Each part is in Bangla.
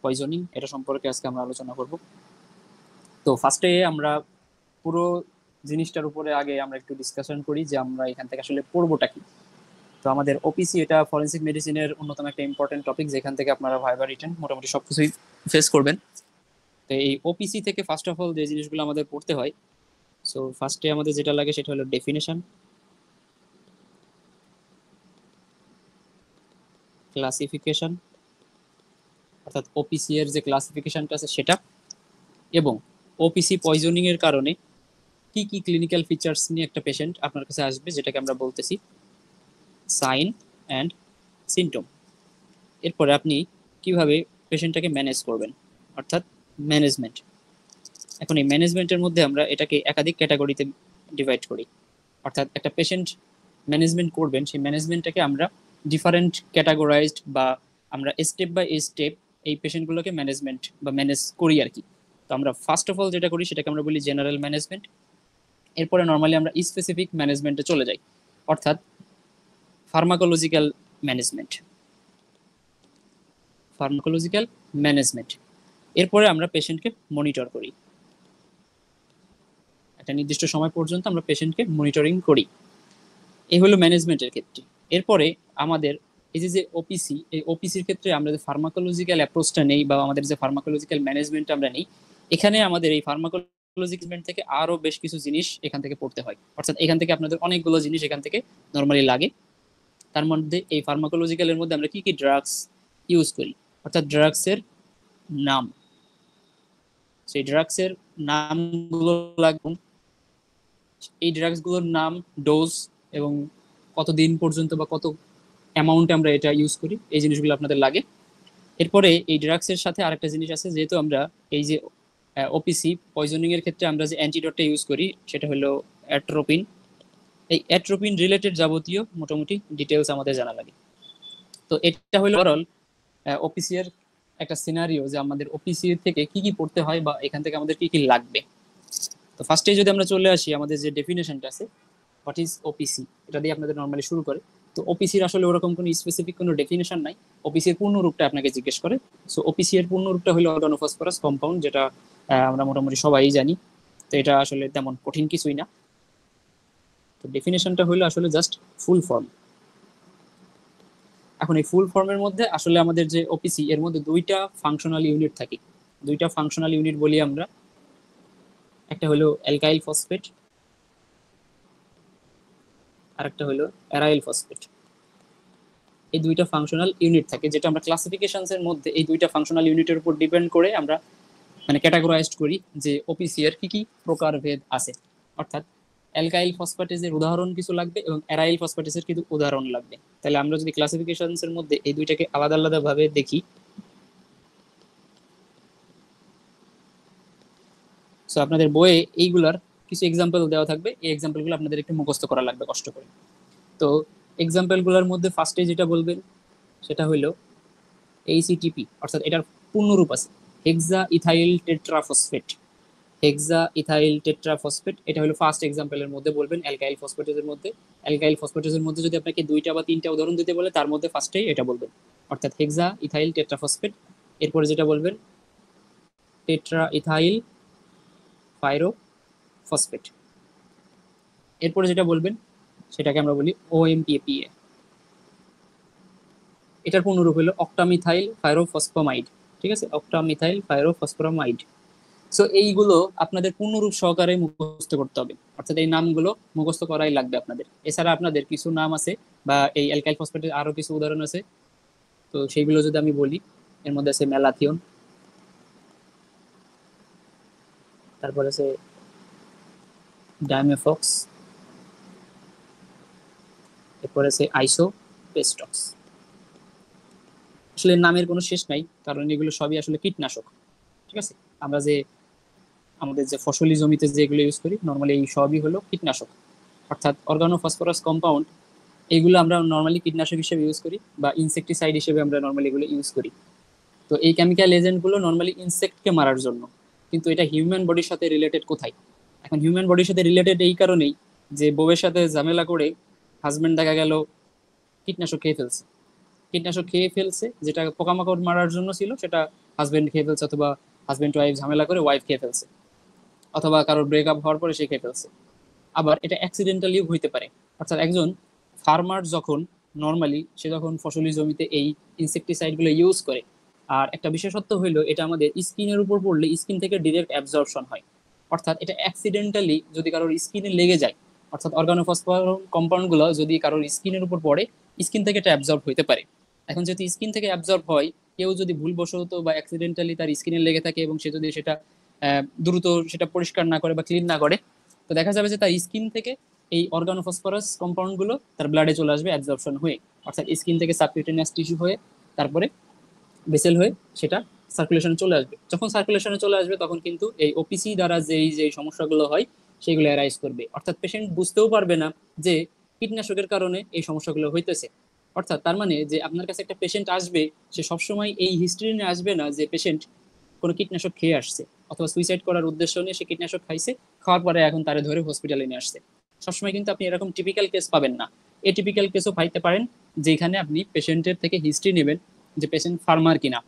পয়জনিং, এটা সম্পর্কে আজকে আমরা আলোচনা করব। তো ফার্স্টে আমরা পুরো জিনিসটার উপরে আগে আমরা একটু ডিসকাশন করি যে আমরা এখান থেকে আসলে পড়বোটা কি। তো আমাদের ওপিসি এটা ফরেন্সিক মেডিসিনের অন্যতম একটা ইম্পর্টেন্ট টপিক, যেখান থেকে আপনারা ভাইবা রিটেন মোটামুটি সবকিছুই ফেস করবেন। তো এই ওপিসি থেকে ফার্স্ট অফ অল যে জিনিসগুলো আমাদের পড়তে হয়, সো ফার্স্টে আমাদের যেটা লাগে সেটা হলো ডেফিনেশন, ক্লাসিফিকেশন অর্থাৎ ওপিসি এর যে ক্লাসিফিকেশনটা আছে সেটা, এবং ওপিসি পয়জনিং এর কারণে কি কি ক্লিনিক্যাল ফিচার্স নিয়ে একটা পেশেন্ট আপনার কাছে আসবে, যেটাকে আমরা বলতেছি সাইন অ্যান্ড সিমটম। এরপরে আপনি কিভাবে পেশেন্টটাকে ম্যানেজ করবেন, অর্থাৎ ম্যানেজমেন্ট। এখন এই ম্যানেজমেন্টের মধ্যে আমরা এটাকে একাধিক ক্যাটাগরিতে ডিভাইড করি, অর্থাৎ একটা পেশেন্ট ম্যানেজমেন্ট করবেন, সেই ম্যানেজমেন্টটাকে আমরা ডিফারেন্ট ক্যাটাগরাইজড বা আমরা স্টেপ বাই স্টেপ এই পেশেন্টগুলোকে ম্যানেজমেন্ট বা ম্যানেজ করি আর কি। তো আমরা ফার্স্ট অফ অল যেটা করি সেটাকে আমরা বলি জেনারেল ম্যানেজমেন্ট। এরপরে নর্মালি আমরা স্পেসিফিক ম্যানেজমেন্টে চলে যাই, অর্থাৎ ফার্মাকোলজিক্যাল ম্যানেজমেন্ট। ফার্মাকোলজিক্যাল ম্যানেজমেন্ট এরপরে আমরা পেশেন্টকে মনিটর করি, একটা নির্দিষ্ট সময় পর্যন্ত আমরা পেশেন্টকে মনিটরিং করি। এই হলো ম্যানেজমেন্টের ক্ষেত্রে। এরপরে আমাদের এই যে ওপিসি, এই ওপিসির ক্ষেত্রে আমরা যে ফার্মাকোলজিক্যাল অ্যাপ্রোচটা নেই বা আমাদের যে ফার্মাকোলজিক্যাল ম্যানেজমেন্ট আমরা নেই, এখানে আমাদের এই ফার্মাকোলজিক্যাল থেকে আরো বেশ কিছু জিনিস এখান থেকে পড়তে হয়, অর্থাৎ এখান থেকে আপনাদের অনেকগুলো জিনিস এখান থেকে নর্মালি লাগে। তার মধ্যে এই ফার্মাকোলজিক্যালের মধ্যে আমরা কি কি ড্রাগস ইউজ করি, অর্থাৎ ড্রাগসের নাম, সেই ড্রাগসের নামগুলো লাগবে, এই ড্রাগসগুলোর নাম, ডোজ এবং কতদিন পর্যন্ত বা কত অ্যামাউন্টে আমরা এটা ইউজ করি, এই জিনিসগুলো আপনাদের লাগে। এরপরে এই ড্রাগসের সাথে আরেকটা জিনিস আছে, যেহেতু আমরা এই যে ওপিসি পয়জনিং এর ক্ষেত্রে আমরা যে অ্যান্টিডটটা ইউজ করি সেটা হলো অ্যাট্রোপিন। এই অ্যাট্রোপিন রিলেটেড যাবতীয় মোটামুটি ডিটেলস আমাদের জানা লাগে। তো এটা হলো ওভারঅল ওপিসি এর একটা সিনারিও, যে আমাদের ওপিসি থেকে কি কি পড়তে হয় বা এখান থেকে আমাদের কি কি লাগবে। তো ফার্স্টে যদি আমরা চলে আসি, আমাদের যে ডেফিনেশনটা আছে হোয়াট ইজ ওপিসি, এটা দিয়ে আপনাদের নর্মালি শুরু করে। তো ওপিসির আসলে ওরকম কোনো স্পেসিফিক কোনো ডেফিনেশন নাই, ওপিসির পূর্ণ রূপটা আপনাকে জিজ্ঞেস করে। সো ওপিসি এর পূর্ণ রূপটা হলো অর্গানোফসফরাস কম্পাউন্ড, যেটা আমরা মোটামুটি সবাই জানি। তো এটা আসলে তেমন কঠিন কিছুই না। তো ডেফিনেশনটা হলো আসলে জাস্ট ফুল ফর্ম। এখন এই ফুল ফর্মের মধ্যে আসলে আমাদের যে ওপিসি এর মধ্যে দুইটা ফাংশনাল ইউনিট থাকে, দুইটা ফাংশনাল ইউনিট বলি আমরা। একটা হলো অ্যালকাইল ফসফেট, আর একটা হলো অ্যারাইল ফসফেট। এই দুইটা ফাংশনাল ইউনিট থাকে, যেটা আমরা ক্লাসিফিকেশনস এর মধ্যে এই দুইটা ফাংশনাল ইউনিটের উপর ডিপেন্ড করে আমরা মানে ক্যাটাগরাইজড করি যে ওপিসি এর কি কি প্রকারভেদ আছে। অর্থাৎ অ্যালকাইল ফসফেটেজের উদাহরণ কিছু লাগবে এবং অ্যারাইল ফসফেটেজের কিছু উদাহরণ লাগবে। তাহলে আমরা যদি ক্লাসিফিকেশনস এর মধ্যে এই দুইটাকে আলাদা আলাদা ভাবে দেখি, সো আপনাদের বইয়ে এইগুলার কিছু এক্সাম্পল দেওয়া থাকবে, এই এক্সাম্পলগুলো আপনাদের একটু মুখস্থ করা লাগবে কষ্ট করে। তো এক্সাম্পলগুলোর মধ্যে ফার্স্টে যেটা বলবেন সেটা হলো এইচটিপি, অর্থাৎ এটার পূর্ণরূপ আছে হেক্সা ইথাইল টেট্রাফসফেট। হেক্সা ইথাইল টেট্রাফসফেট এটা হলো ফার্স্ট এক্সাম্পলের মধ্যে বলবেন অ্যালকাইল ফসফেটেজের মধ্যে। অ্যালকাইল ফসফেটেজের মধ্যে যদি আপনাকে দুইটা বা তিনটা উদাহরণ দিতে বলে, তার মধ্যে ফার্স্টেই এটা বলবেন, অর্থাৎ হেক্সা ইথাইল টেট্রাফসফেট। এরপরে যেটা বলবেন টেট্রা ইথাইল পাইরোফসফেট। এরপরে যেটা বলবেন সেটাকে আমরা বলি ওএমপিএপিএ। এটার পূর্ণরূপ হলো অক্টামিথাইল পাইরোফসফামাইড। ঠিক আছে, অক্টামিথাইল পাইরোফসফামাইড। সো এইগুলো আপনাদের পূর্ণরূপ সহকারে মুখস্থ করতে হবে, অর্থাৎ এই নামগুলো মুখস্থ করাই লাগবে আপনাদের। এছাড়া আপনাদের কিছু নাম আছে বা এই অ্যালকাইল ফসফেটের আরো কিছু উদাহরণ আছে, তো সেইগুলো যদি আমি বলি, এর মধ্যে আছে ম্যালাথিয়ন, তারপর আছে ডাইমেফক্স, এরপর আছে আইসোপেস্টক্স। আসলে নামের কোনো শেষ নাই, কারণ এগুলো সবই আসলে কীটনাশক। ঠিক আছে, আমরা যে আমাদের যে ফসলি জমিতে যেগুলো ইউজ করি নর্মালি এই সবই হলো কীটনাশক, অর্থাৎ অর্গানোফসফরাস কম্পাউন্ড। এইগুলো আমরা নর্মালি কীটনাশক হিসেবে ইউজ করি বা ইনসেকটিসাইড হিসেবে আমরা নর্মালি এগুলো ইউজ করি। তো এই কেমিক্যাল এজেন্টগুলো নর্মালি ইনসেক্টকে মারার জন্য, কিন্তু এটা হিউম্যান বডির সাথে রিলেটেড কোথায়? এখন হিউম্যান বডির সাথে রিলেটেড এই কারণেই যে বউয়ের সাথে ঝামেলা করে হাজবেন্ড দেখা গেল কীটনাশক খেয়ে ফেলছে, কীটনাশক খেয়ে ফেলছে যেটা পোকামাকড় মারার জন্য ছিল, সেটা হাজবেন্ড খেয়ে ফেলছে, অথবা হাজবেন্ড ওয়াইফ ঝামেলা করে ওয়াইফ খেয়ে ফেলছে, অথবা কারোর ব্রেকআপ হওয়ার পরে সে খেয়ে ফেলছে। আবার এটা অ্যাক্সিডেন্টালিও হইতে পারে। অর্থাৎ একজন ফার্মার যখন নর্মালি সে যখন ফসলি জমিতে এই ইনসেকটিসাইড গুলো ইউজ করে, আর একটা বিশেষত্ব হইলো এটা আমাদের স্কিনের উপর পড়লে স্কিন থেকে ডিরেক্ট অ্যাবজর্পশন হয়। অর্থাৎ এটা অ্যাক্সিডেন্টালি যদি কারোর স্কিনে লেগে যায়, অর্থাৎ অর্গানোফসফরাস কম্পাউন্ড গুলো যদি কারোর স্কিনের উপর পড়ে, স্কিন থেকে এটা অ্যাবজর্ব হইতে পারে। এখন যেহেতু স্কিন থেকে অ্যাবজর্ব হয়, কেউ যদি ভুলবশত বা অ্যাক্সিডেন্টালি তার স্কিনে লেগে থাকে এবং সে যদি সেটা দ্রুত সেটা পরিষ্কার না করে বা ক্লিন না করে, তো দেখা যাবে যে তার স্কিন থেকে এই অর্গানোফসফরাস কম্পাউন্ড গুলো তার ব্লাডে চলে আসবে অ্যাবজর্পশন হয়ে। অর্থাৎ স্কিন থেকে সাবকিউটেনিয়াস টিস্যু হয়ে তারপরে ভেসেল হয়ে সেটা সার্কুলেশনে চলে আসবে। যখন সার্কুলেশনে চলে আসবে তখন কিন্তু এই ওপিসি দ্বারা যে সমস্যাগুলো হয় সেগুলো অ্যারাইজ করবে। অর্থাৎ পেশেন্ট বুঝতেও পারবে না যে কীটনাশকের কারণে এই সমস্যাগুলো হইতেছে। অর্থাৎ তার মানে যে আপনার কাছে একটা পেশেন্ট আসবে, সে সবসময় এই হিস্ট্রি নিয়ে আসবে না যে পেশেন্ট কোনো কীটনাশক খেয়ে আসছে অথবা সুইসাইড করার উদ্দেশ্য নিয়ে সে কীটনাশক খাইছে, খাওয়ার পরে এখন তারে ধরে হসপিটালে নিয়ে আসছে। সবসময় কিন্তু আপনি এরকম টিপিক্যাল কেস পাবেন না। এই টিপিক্যাল কেসও পাইতে পারেন যেখানে আপনি পেশেন্টের থেকে হিস্ট্রি নেবেন যে পেশেন্ট ফার্মার কিনা।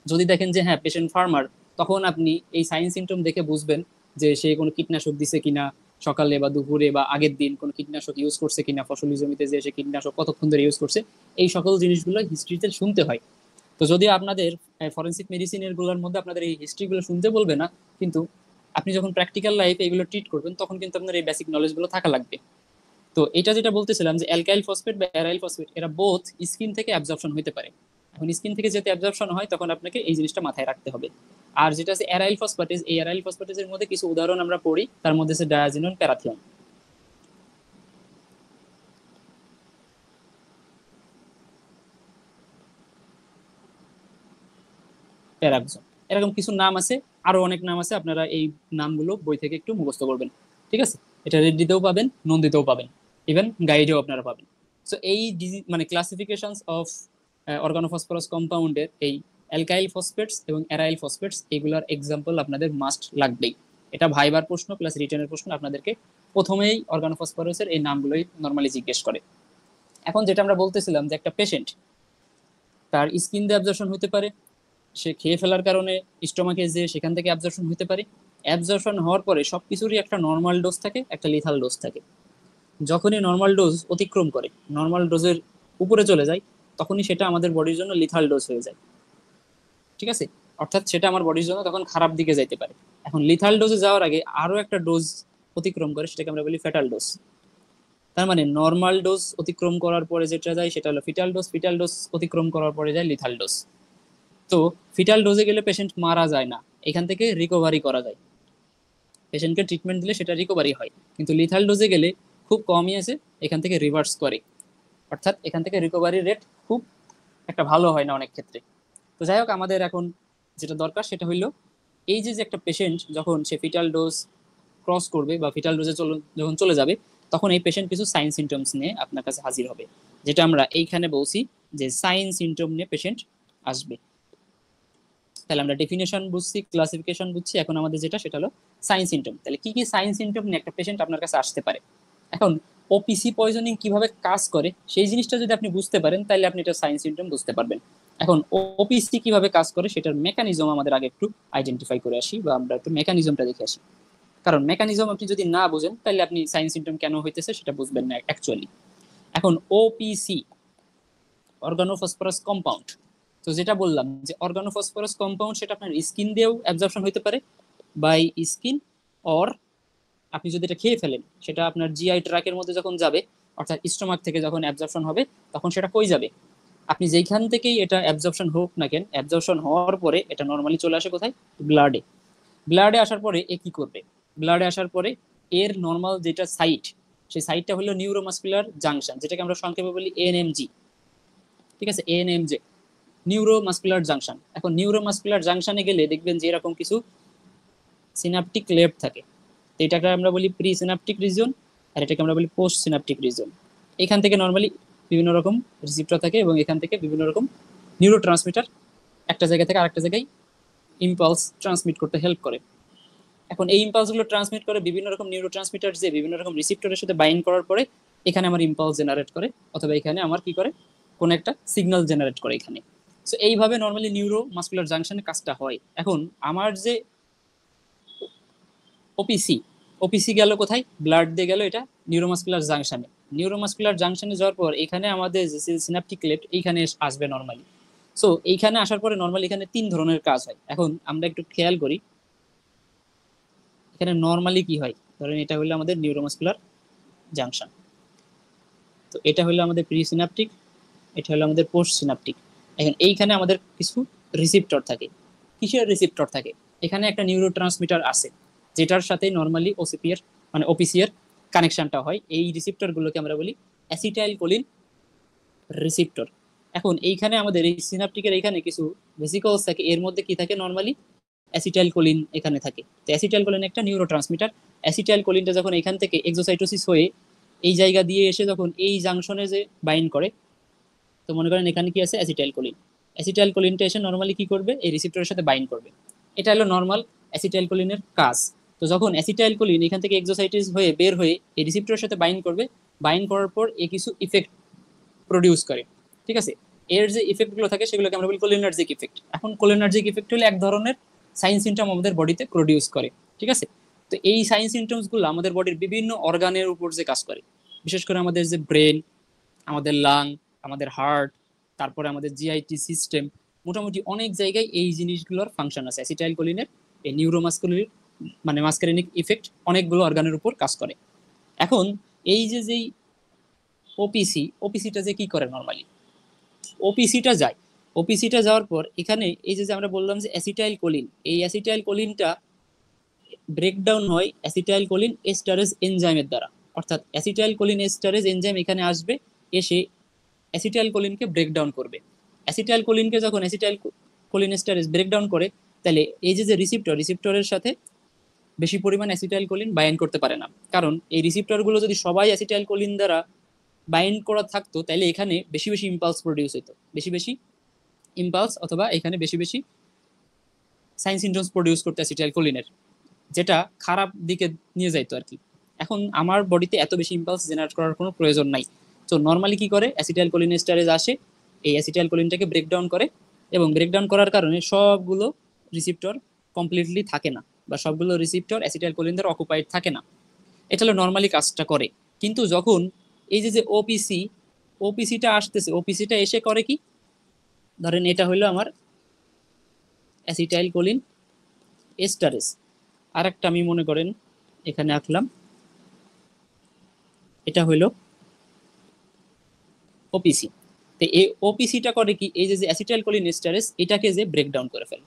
যদি দেখেন যে হ্যাঁ পেশেন্ট ফার্মার, তখন আপনি এই সাইন সিমটম দেখে বুঝবেন যে সে কোনো কীটনাশক দিছে কিনা, সকালে বা দুপুরে বা আগের দিন কোনো কীটনাশক ইউজ করছে কিনা, ফসলি জমিতে যে সে কীটনাশক কতক্ষণ ধরে ইউজ করছে, এই সকল জিনিসগুলো হিস্ট্রিতে শুনতে হয়। তো যদি আপনাদের ফরেন্সিক মেডিসিনের গুলোর মধ্যে আপনাদের এই হিস্ট্রিগুলো শুনতে বলবে না, কিন্তু আপনি যখন প্র্যাকটিক্যাল লাইফে এগুলো ট্রিট করবেন তখন কিন্তু আপনার এই বেসিক নলেজগুলো থাকা লাগবে। তো এটা যেটা বলতেছিলাম যে অ্যালকাইল ফসফেট বা অ্যারাইল ফসফেট এরা বোথ স্কিন থেকে অ্যাবজর্পশন হতে পারে। এখন স্কিন থেকে যেতে অ্যাবজর্পশন হয় তখন আপনাকে এই জিনিসটা মাথায় রাখতে হবে। আর যেটা আছে অ্যারাইল ফসফেটেজ, এই অ্যারাইল ফসফেটেজের মধ্যে কিছু উদাহরণ আমরা পড়ি, তার মধ্যে আছে ডায়াজিনন, প্যারাথিয়ন। প্যারাক্সন, এরকম কিছু নাম আছে, আরো অনেক নাম আছে, আপনারা এই নামগুলো বই থেকে একটু মুখস্থ করবেন। ঠিক আছে, এটা রেডিতেও পাবেন, নন্দিতেও পাবেন, ইভেন গাইডেও আপনারা পাবেন। সো এই মানে ক্লাসিফিকেশনস অফ অর্গানোফসফরাস কম্পাউন্ডের এই অ্যালকাইল ফসফেটস এবং অ্যারাইল ফসফেটস এগুলার এক্সাম্পল আপনাদের মাস্ট লাগবেই। এটা ভাইবার প্রশ্ন প্লাস রিটার্নের প্রশ্ন, আপনাদেরকে প্রথমেই অর্গানোফসফরাসের এই নামগুলোই নর্মালি জিজ্ঞেস করে। এখন যেটা আমরা বলতেছিলাম যে একটা পেশেন্ট তার স্কিন দিয়ে অ্যাবজর্পশন হতে পারে, সে খেয়ে ফেলার কারণে স্টোমাকে যে সেখান থেকে অ্যাবজর্পশন হতে পারে। অ্যাবজর্পশন হওয়ার পরে সবকিছুরই একটা নর্মাল ডোজ থাকে, একটা লিথাল ডোজ থাকে। যখনই নর্মাল ডোজ অতিক্রম করে, নর্মাল ডোজের উপরে চলে যায়, তখনই সেটা আমাদের বডির জন্য লিথাল ডোজ হয়ে যায়। ঠিক আছে, অর্থাৎ সেটা আমার বডির জন্য তখন খারাপ দিকে যাইতে পারে। এখন লিথাল ডোজে যাওয়ার আগে আরো একটা ডোজ অতিক্রম করে, সেটাকে আমরা বলি ফ্যাটাল ডোজ। তার মানে নর্মাল ডোজ অতিক্রম করার পরে যেটা যায় সেটা হলো ফিটাল ডোজ, ফিটাল ডোজ অতিক্রম করার পরে যায় লিথাল ডোজ। তো ফিটাল ডোজে গেলে পেশেন্ট মারা যায় না, এখান থেকে রিকভারি করা যায়, পেশেন্টকে ট্রিটমেন্ট দিলে সেটা রিকভারি হয়। কিন্তু লিথাল ডোজে গেলে খুব কমই আছে, এখান থেকে রিভার্স করে, অর্থাৎ এখান থেকে রিকভারি রেট খুব একটা ভালো হয় না অনেক ক্ষেত্রে। তো যাই হোক, আমাদের এখন যেটা দরকার সেটা হইলো এই যে একটা পেশেন্ট যখন সে ফিটাল ডোজ ক্রস করবে বা ফিটাল ডোজে যখন চলে যাবে, তখন এই পেশেন্ট কিছু সাইন সিমটমস নিয়ে আপনার কাছে হাজির হবে, যেটা আমরা এইখানে বলছি যে সাইন সিমটম নিয়ে পেশেন্ট আসবে। তাহলে আমরা ডেফিনেশন বুঝছি, ক্লাসিফিকেশন বুঝছি, এখন আমাদের যেটা সেটা হলো সাইন সিমটম। তাহলে কি কি সাইন সিমটম নিয়ে একটা পেশেন্ট আপনার কাছে আসতে পারে। এখন ওপিসি পয়জনিং কিভাবে কাজ করে সেই জিনিসটা যদি আপনি বুঝতে পারেন তাহলে আপনি এটা সাইন সিমটম বুঝতে পারবেন। এখন ওপিসি কিভাবে কাজ করে সেটার মেকানিজম আমাদের আগে একটু আইডেন্টিফাই করে আসি, বা আমরা একটু মেকানিজমটা দেখে আসি। কারণ মেকানিজম আপনি যদি না বুঝেন তাহলে আপনি সাইন সিমটম কেন হইতেছে সেটা বুঝবেন না অ্যাকচুয়ালি। এখন ওপিসি, অর্গানোফসফরাস কম্পাউন্ড, তো যেটা বললাম যে অর্গানোফসফরাস কম্পাউন্ড সেটা আপনার স্কিন দিয়েও অ্যাবজর্পশন হতে পারে, বাই স্কিন, অর আপনি যদি এটা খেয়ে ফেলেন সেটা আপনার জিআই ট্র্যাকের মধ্যে যখন যাবে, অর্থাৎ স্টোমাক থেকে যখন অ্যাবজর্পশন হবে তখন সেটা কই যাবে, আপনি যেখান থেকেই এটা অ্যাবজর্পশন হোক না কেন, অ্যাবজর্পশন হওয়ার পরে এটা নর্মালি চলে আসে কোথায়, ব্লাডে। ব্লাডে আসার পরে এ কি করবে, ব্লাডে আসার পরে এর নর্মাল যেটা সাইট, সেই সাইটটা হলো নিউরোমাসকুলার জাংশন, যেটাকে আমরা সংক্ষেপে বলি এএনএমজি। ঠিক আছে, এএনএমজে, নিউরোমাসকুলার জাংশন। এখন নিউরোমাসকুলার জাংশনে গেলে দেখবেন যে এরকম কিছু সিনাপটিক লেফট থাকে, তো এটাকে আমরা বলি প্রি সিনাপটিক রিজন, আর এটাকে আমরা বলি পোস্ট সিনাপটিক রিজন। এখান থেকে নর্মালি বিভিন্ন রকম রিসিপ্টর থাকে এবং এখান থেকে বিভিন্ন রকম নিউরো ট্রান্সমিটার একটা জায়গা থেকে আরেকটা জায়গায় ইম্পালস ট্রান্সমিট করতে হেল্প করে। এখন এই ইম্পালসগুলো ট্রান্সমিট করে বিভিন্ন রকম নিউরো ট্রান্সমিটার যে বিভিন্ন রকম রিসিপ্টরের সাথে বাইন্ড করার পরে এখানে আমার ইম্পালস জেনারেট করে, অথবা এখানে আমার কি করে, কোন একটা সিগন্যাল জেনারেট করে এখানে। সো এইভাবে নর্মালি নিউরো মাস্কুলার জাংশনের কাজটা হয়। এখন আমার যে ওপিসি, ওপিসি গেল কোথায়? ব্লাড দিয়ে গেল এটা নিউরোমাস্কুলার জাংশনে। নিউরোমাস্কুলার জাংশনে যাওয়ার পর এখানে আমাদের যে সিনাপটিক ক্লেফট এইখানে আসবে নর্মালি। সো এইখানে আসার পরে নর্মালি এখানে 3 ধরনের কাজ হয়। এখন আমরা একটু খেয়াল করি এখানে নর্মালি কি হয়। ধরেন এটা হলো আমাদের নিউরোমাস্কুলার জাংশন, তো এটা হলো আমাদের প্রি সিনাপটিক, এটা হলো আমাদের পোস্ট সিনাপটিক। এখন এইখানে আমাদের কিছু রিসিপ্টর থাকে। কিসের রিসিপ্টর থাকে? এখানে একটা নিউরো ট্রান্সমিটার আছে যেটার সাথে নর্মালি ওসিপি এর মানে ওপিসি এর কানেকশনটা হয়। এই রিসিপ্টর গুলোকে আমরা বলি অ্যাসিটাইল কোলিন রিসিপ্টর। এখন এইখানে আমাদের এই সিনাপটিকের এইখানে কিছু ভেসিকলস থাকে, এর মধ্যে কি থাকে নর্মালি অ্যাসিটাইল কোলিন এখানে থাকে। তো অ্যাসিটাইল কোলিন একটা নিউরো ট্রান্সমিটার। অ্যাসিটাইল কোলিনটা যখন এখান থেকে এক্সোসাইটোসিস হয়ে এই জায়গা দিয়ে এসে যখন এই জাংশনে যে বাইন্ড করে, তো মনে করেন এখানে কি আছে অ্যাসিটাইল কোলিন, অ্যাসিটাইল কোলিনটা এসে নর্মালি কি করবে এই রিসিপ্টরের সাথে বাইন্ড করবে। এটা হলো নর্মাল অ্যাসিটাইল কোলিনের কাজ। তো যখন অ্যাসিটাইল কোলিন এখান থেকে এক্সোসাইটিস হয়ে বের হয়ে এই রিসিপ্টরের সাথে বাইন্ড করবে, বাইন্ড করার পর এ কিছু ইফেক্ট প্রডিউস করে, ঠিক আছে? এর যে ইফেক্টগুলো থাকে সেগুলোকে আমরা বলি কোলিনার্জিক ইফেক্ট। এখন কোলিনার্জিক ইফেক্ট হলো এক ধরনের সাইন সিমটম আমাদের বডিতে প্রডিউস করে, ঠিক আছে? তো এই সাইন সিমটমসগুলো আমাদের বডির বিভিন্ন অর্গানের উপর যে কাজ করে, বিশেষ করে আমাদের যে ব্রেন, আমাদের লাং, আমাদের হার্ট, তারপরে আমাদের জিআইটি সিস্টেম, মোটামুটি অনেক জায়গায় এই জিনিসগুলোর ফাংশন আছে। অ্যাসিটাইল কোলিনের এই নিউরোমাস্কুলার মানে মাস্কারিনিক ইফেক্ট অনেকগুলো অর্গানের উপর কাজ করে। এখন এই যে যেই ওপিসি, ওপিসিটা যে কি করে নর্মালি, ওপিসিটা যায়, ওপিসিটা যাওয়ার পর এখানে এই যে আমরা বললাম যে অ্যাসিটাইল কোলিন, এই অ্যাসিটাইল কোলিনটা ব্রেকডাউন হয় অ্যাসিটাইল কোলিন এস্টারেজ এনজাইমের দ্বারা। অর্থাৎ অ্যাসিটাইল কোলিন এস্টারেজ এনজাইম এখানে আসবে, এসে অ্যাসিটাইল কোলিনকে ব্রেকডাউন করবে। অ্যাসিটাইল কোলিনকে যখন অ্যাসিটাইল কোলিন এস্টারেজ ব্রেকডাউন করে, তাহলে এই যে রিসিপ্টর, রিসিপ্টরের সাথে বেশি পরিমাণ অ্যাসিটাইল কোলিন বাইন্ড করতে পারে না। কারণ এই রিসিপ্টরগুলো যদি সবাই অ্যাসিটাইল কোলিন দ্বারা বাইন্ড করা থাকতো, তাহলে এখানে বেশি বেশি ইম্পালস প্রডিউস হতো, বেশি বেশি ইম্পালস অথবা এখানে বেশি বেশি সাইন সিনড্রোমস প্রডিউস করতে অ্যাসিটাইল কোলিনের, যেটা খারাপ দিকে নিয়ে যাইতো আর কি। এখন আমার বডিতে এত বেশি ইম্পালস জেনারেট করার কোনো প্রয়োজন নাই। তো নর্মালি কি করে অ্যাসিটাইল কোলিন স্টারেজ আসে, এই অ্যাসিটাইল কোলিনটাকে ব্রেকডাউন করে, এবং ব্রেকডাউন করার কারণে সবগুলো রিসিপ্টর কমপ্লিটলি থাকে না, বা সবগুলো রিসিপ্টর অ্যাসিটাইল কোলিন দ্বারা অকুপাইড থাকে না। এটা হলো নর্মালি কাজটা করে। কিন্তু যখন এই যে ওপিসি, ওপিসিটা আসতেছে, ওপিসিটা এসে করে কি, ধরেন এটা হলো আমার অ্যাসিটাইল কোলিন এস্টারেজ, আর একটা আমি মনে করেন এখানে আঁকলাম, এটা হলো ওপিসি। তো এই ওপিসিটা করে কি, এই যে অ্যাসিটাইল কোলিন এস্টারেজ এটাকে যে ব্রেকডাউন করে ফেলে,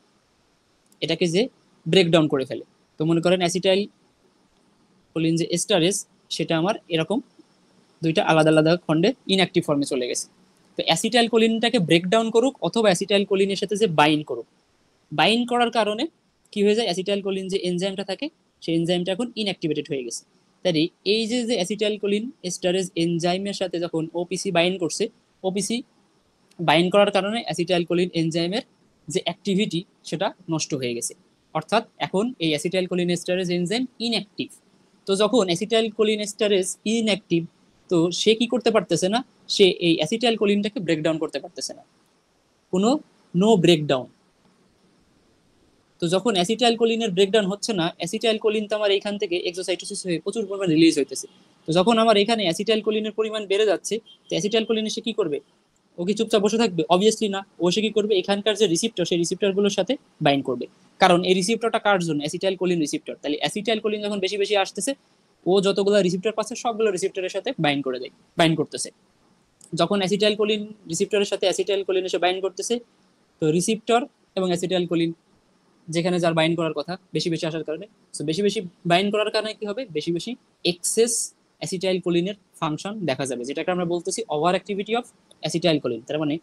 এটাকে যে ব্রেকডাউন করে ফেলে। তো মনে করেন অ্যাসিটাইল কোলিন যে এস্টারেজ সেটা আমার এরকম দুইটা আলাদা আলাদা খণ্ডে ইনঅ্যাক্টিভ ফর্মে চলে গেছে। তো অ্যাসিটাইল কোলিনটাকে ব্রেকডাউন করুক অথবা অ্যাসিটাইল কোলিনের সাথে যে বাইন্ড করুক, বাইন্ড করার কারণে কি হয়ে যায়, অ্যাসিটাইল কোলিন যে এনজাইমটা থাকে সেই এনজাইমটা এখন ইনঅ্যাক্টিভেটেড হয়ে গেছে। তাই এই যে অ্যাসিটাইল কোলিন এস্টারেজ এনজাইমের সাথে যখন ওপিসি বাইন্ড করছে, ওপিসি বাইন্ড করার কারণে অ্যাসিটাইল কোলিন এনজাইমের যে অ্যাক্টিভিটি সেটা নষ্ট হয়ে গেছে। অর্থাৎ এখন এই acetylcholinesterase enzyme inactive. তো যখন অ্যাসিটাইল কোলিন এস্টারেজ ইনঅ্যাক্টিভ, তো সে কি করতে পারতেছে না, সে এই অ্যাসিটাইল কোলিনটাকে ব্রেকডাউন করতে পারতেছে না, কোনো নো ব্রেকডাউন। তো যখন অ্যাসিটাইল কোলিনের ব্রেকডাউন হচ্ছে না, অ্যাসিটাইল কোলিন তো আমার এইখান থেকে এক্সোসাইটোসিস হয়ে প্রচুর পরিমাণ রিলিজ হইতেছে। তো যখন আমার এখানে অ্যাসিটাইল কোলিনের পরিমাণ বেড়ে যাচ্ছে, তো অ্যাসিটাইল কোলিন এসে কি করবে, ও কি চুপচাপ বসে থাকবে? অবভিয়াসলি না, ও সে কি করবে, এখানকার যে রিসিপ্টর সেই রিসিপ্টরগুলোর সাথে বাইন্ড করবে। কারণ এই রিসিপ্টরটা কার জন্য, অ্যাসিটাইল কোলিন রিসিপ্টর। তাহলে অ্যাসিটাইল কোলিন যখন বেশি বেশি আসতেছে, ও যতগুলো রিসিপ্টর পাচ্ছে সবগুলো রিসিপ্টরের সাথে বাইন্ড করে দেয়, বাইন্ড করতেছে। যখন অ্যাসিটাইল কোলিন রিসিপ্টরের সাথে অ্যাসিটাইল কোলিন এসে বাইন্ড করতেছে, তো রিসিপ্টর এবং অ্যাসিটাইল কোলিন যেখানে যার বাইন্ড করার কথা বেশি বেশি আসার কারণে, সো বেশি বেশি বাইন্ড করার কারণে কি হবে, বেশি বেশি এক্সেস অ্যাসিটাইল কোলিনের ফাংশন দেখা যাবে, যেটাকে আমরা বলতেছি over activity of acetylcholine. তার মানে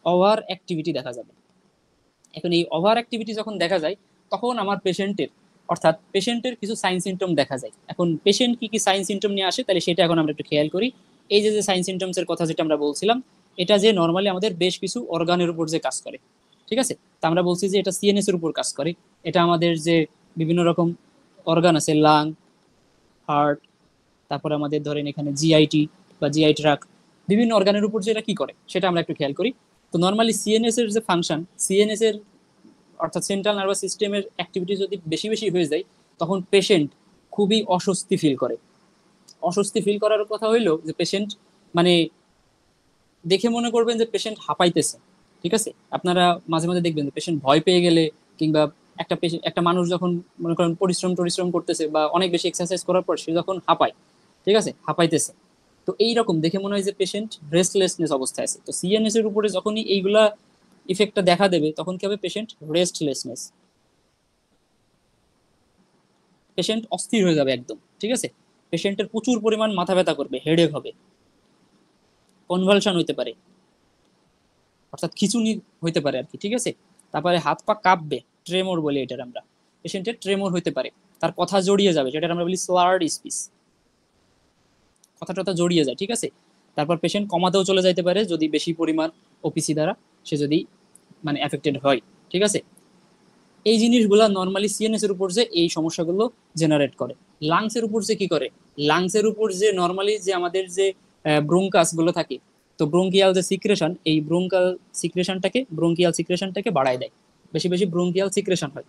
ওভার অ্যাক্টিভিটি দেখা যাবে। এখন এই ওভার অ্যাক্টিভিটি যখন দেখা যায়, তখন আমার পেশেন্টের, অর্থাৎ পেশেন্টের কিছু সাইন সিমটম দেখা যায়। এখন পেশেন্ট কি কি সাইন সিমটম নিয়ে আসে, তাহলে সেটা এখন আমরা একটু খেয়াল করি। এই যে সাইন সিমটমসের কথা যেটা আমরা বলছিলাম, এটা যে নর্মালি আমাদের বেশ কিছু অর্গানের উপর যে কাজ করে, ঠিক আছে? তা আমরা বলছি যে এটা সিএনএস এর উপর কাজ করে। এটা আমাদের যে বিভিন্ন রকম অর্গান আছে, লাং, হার্ট, তারপরে আমাদের ধরেন এখানে জিআইটি বা জিআই ট্রাক, বিভিন্ন অর্গানের উপর যেটা কি করে সেটা আমরা একটু খেয়াল করি। তো নর্মালি সিএনএস এর যে ফাংশন, সিএনএস এর অর্থাৎ সেন্ট্রাল নার্ভাস সিস্টেমের অ্যাক্টিভিটি যদি বেশি বেশি হয়ে যায়, তখন পেশেন্ট খুবই অস্বস্তি ফিল করে। অস্বস্তি ফিল করার কথা হইলো যে পেশেন্ট মানে দেখে মনে করবেন যে পেশেন্ট হাঁপাইতেছে। ঠিক আছে, আপনারা মাঝে মাঝে দেখবেন যে পেশেন্ট ভয় পেয়ে গেলে, কিংবা একটা মানুষ যখন মনে করেন পরিশ্রম করতেছে বা অনেক বেশি এক্সারসাইজ করার পর সে যখন হাঁপায়, ঠিক আছে, হাঁপাইতেছে, তো এইরকম দেখে মনে হয় যে পেশেন্ট রেস্টলেসনেস অবস্থায় আছে। তো সিএনএস এর উপরে যখনই এইগুলা ইফেক্টটা দেখা দেবে, তখন কি হবে, পেশেন্ট রেস্টলেসনেস, পেশেন্ট অস্থির হয়ে যাবে একদম। ঠিক আছে, পেশেন্টের প্রচুর পরিমাণ মাথা ব্যথা করবে, হেডেক হবে, কনভালশন হইতে পারে, অর্থাৎ খিঁচুনি হইতে পারে আর কি। ঠিক আছে, তারপরে হাত পা কাঁপবে, ট্রেমর বলি এটার আমরা, পেশেন্টের ট্রেমর হইতে পারে, তার কথা জড়িয়ে যাবে, যেটা আমরা বলি স্লার্ড স্পিচ, কথা টথা জড়িয়ে যায়। ঠিক আছে, তারপর পেশেন্ট কমাতেও চলে যাইতে পারে যদি বেশি পরিমাণ ওপিসি দ্বারা সে যদি মানে এফেক্টেড হয়। ঠিক আছে, এই জিনিসগুলো নর্মালি সিএনএস এর উপর যে এই সমস্যাগুলো জেনারেট করে। লাংস এর উপর যে কি করে, লাংস এর উপর যে নর্মালি যে আমাদের যে ব্রোঙ্কাস গুলো থাকে, তো ব্রোঙ্কিয়াল যে সিক্রেশন, এই ব্রোঙ্কিয়াল সিক্রেশনটাকে বাড়ায় দেয়, বেশি বেশি ব্রোঙ্কিয়াল সিক্রেশন হয়।